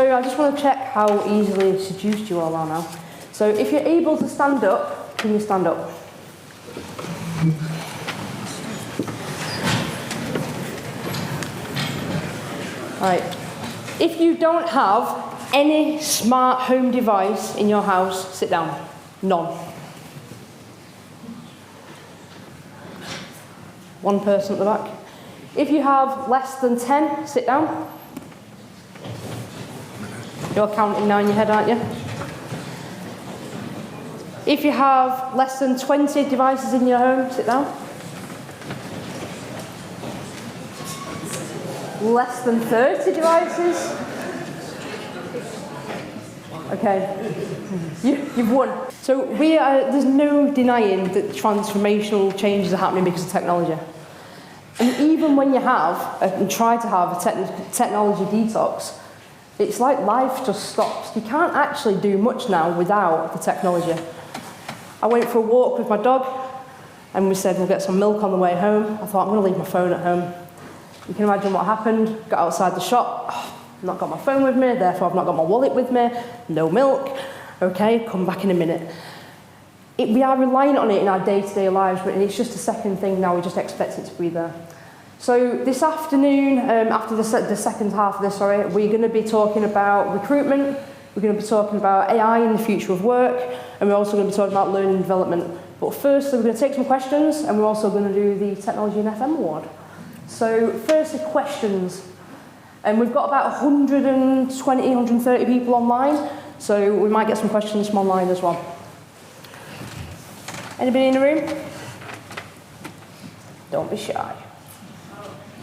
So I just want to check how easily seduced you all are now. So if you're able to stand up, can you stand up? Right. If you don't have any smart home device in your house, sit down. None. One person at the back. If you have less than 10, sit down. You're counting now in your head, aren't you? If you have less than 20 devices in your home, sit down. Less than 30 devices? Okay, you've won. So there's no denying that transformational changes are happening because of technology. And even when you have, and try to have a technology detox, it's like life just stops. You can't actually do much now without the technology. I went for a walk with my dog, and we said we'll get some milk on the way home. I thought, I'm going to leave my phone at home. You can imagine what happened. Got outside the shop, I've not got my phone with me, therefore I've not got my wallet with me, no milk. Okay, come back in a minute. We are reliant on it in our day-to-day lives, but it's just a second thing now, we just expect it to be there. So this afternoon, after the second half of this, we're going to be talking about recruitment, we're going to be talking about AI in the future of work, and we're also going to be talking about learning and development. But firstly, we're going to take some questions, and we're also going to do the Technology and FM Award. So firstly, questions. And we've got about 120, 130 people online, so we might get some questions from online as well. Anybody in the room? Don't be shy.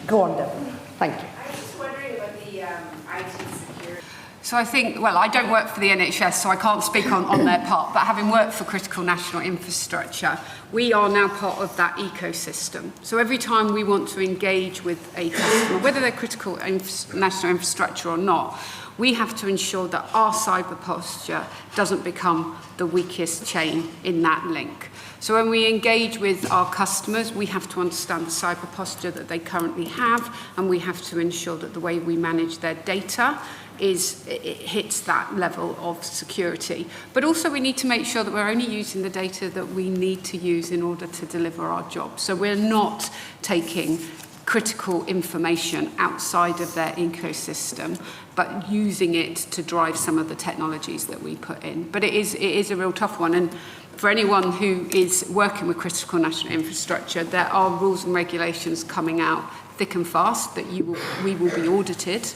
Go on, Devin. Thank you. I was just wondering about the IT security. So I think, well, I don't work for the NHS, so I can't speak on their part, but having worked for critical national infrastructure, we are now part of that ecosystem. So every time we want to engage with a customer, whether they're critical national infrastructure or not, we have to ensure that our cyber posture doesn't become the weakest chain in that link. So when we engage with our customers, we have to understand the cyber posture that they currently have, and we have to ensure that the way we manage their data it hits that level of security. But also we need to make sure that we're only using the data that we need to use in order to deliver our job. So we're not taking critical information outside of their ecosystem, but using it to drive some of the technologies that we put in. But it is a real tough one. And for anyone who is working with critical national infrastructure, there are rules and regulations coming out thick and fast that we will be audited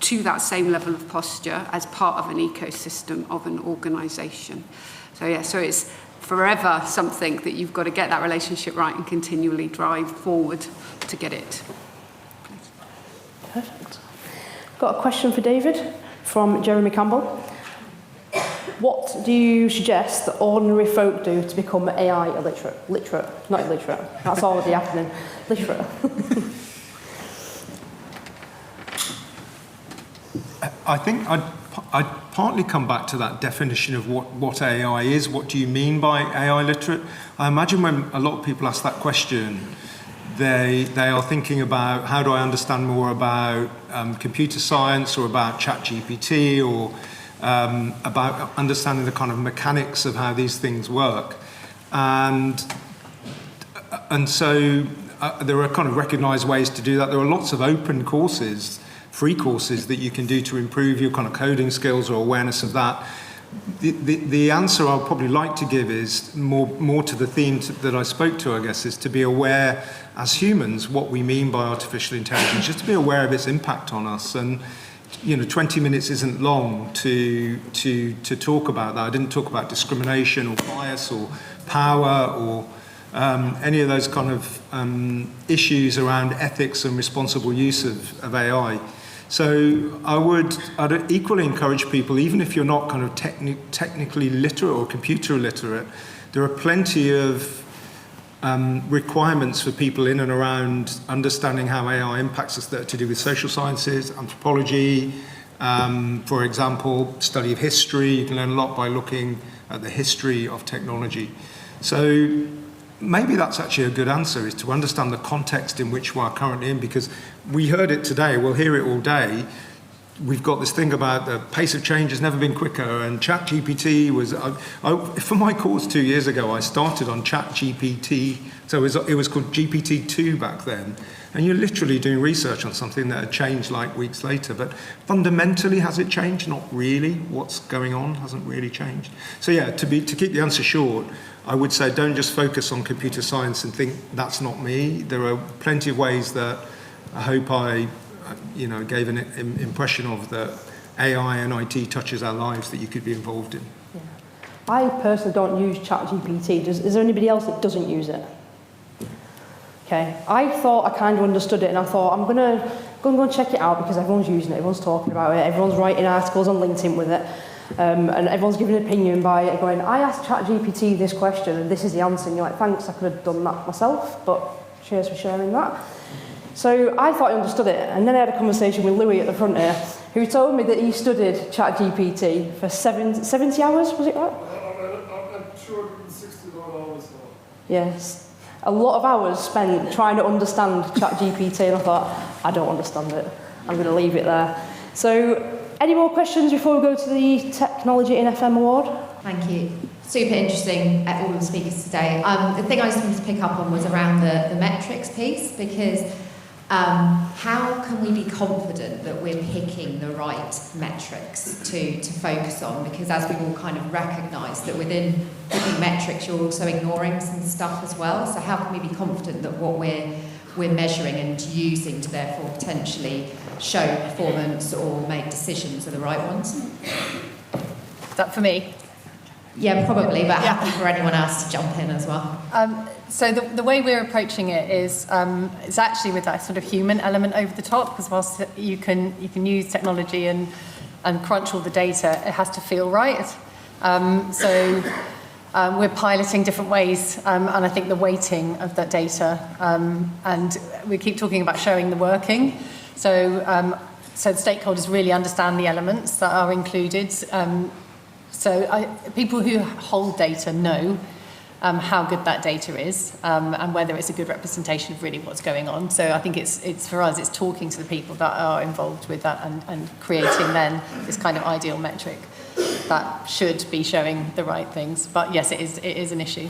to that same level of posture as part of an ecosystem of an organisation. So yeah, so it's forever something that you've got to get that relationship right and continually drive forward to get it. Perfect. Got a question for David from Jeremy Campbell. What do you suggest that ordinary folk do to become AI illiterate? Literate, not illiterate. That's already happening. Literate. I think I'd partly come back to that definition of what AI is. What do you mean by AI literate? I imagine when a lot of people ask that question, they are thinking about how do I understand more about computer science or about ChatGPT or about understanding the kind of mechanics of how these things work. And so there are kind of recognized ways to do that. There are lots of open courses, free courses that you can do to improve your kind of coding skills or awareness of that. The answer I'll probably like to give is more to the theme that I spoke to, I guess, is to be aware as humans what we mean by artificial intelligence, just to be aware of its impact on us. And 20 minutes isn't long to talk about that. I didn't talk about discrimination or bias or power or any of those kind of issues around ethics and responsible use of AI. So I'd equally encourage people, even if you're not kind of technically literate or computer literate, there are plenty of requirements for people in and around understanding how AI impacts us that are to do with social sciences, anthropology, for example, study of history. You can learn a lot by looking at the history of technology. So maybe that's actually a good answer, is to understand the context in which we're currently in, because we heard it today, we'll hear it all day. we've got this thing about the pace of change has never been quicker, and ChatGPT was, for my course 2 years ago, I started on ChatGPT, so it was called GPT-2 back then, and you're literally doing research on something that had changed like weeks later, but fundamentally, has it changed? Not really. What's going on hasn't really changed. So yeah, to keep the answer short, I would say don't just focus on computer science and think that's not me. There are plenty of ways that I hope I gave an impression of that AI and IT touches our lives that you could be involved in. Yeah. I personally don't use ChatGPT. Is there anybody else that doesn't use it? Okay. I thought I kind of understood it, and I thought I'm going to go and check it out because everyone's using it, everyone's talking about it, everyone's writing articles on LinkedIn with it, and everyone's giving an opinion by it, going, I asked ChatGPT this question and this is the answer, and you're like, thanks, I could have done that myself, but cheers for sharing that. So I thought I understood it, and then I had a conversation with Louis at the front here, who told me that he studied ChatGPT for 70 hours, was it right? I'm 260 hours now. Yes. A lot of hours spent trying to understand ChatGPT, and I thought, I don't understand it. I'm going to leave it there. So, any more questions before we go to the Technology in FM Award? Thank you. Super interesting, all the speakers today. The thing I just wanted to pick up on was around the metrics piece, because how can we be confident that we're picking the right metrics to focus on? Because as we've all kind of recognised that within picking metrics, you're also ignoring some stuff as well. So how can we be confident that what we're measuring and using to therefore potentially show performance or make decisions are the right ones? Is that for me? Yeah, probably, but happy for anyone else to jump in as well. So the way we're approaching it is it's actually with that sort of human element over the top, because whilst you can use technology and crunch all the data, it has to feel right. So we're piloting different ways, and I think the weighting of that data, and we keep talking about showing the working. So the stakeholders really understand the elements that are included. People who hold data know how good that data is, and whether it's a good representation of really what's going on. So I think it's for us, it's talking to the people that are involved with that and creating then this kind of ideal metric that should be showing the right things. But yes, it is an issue.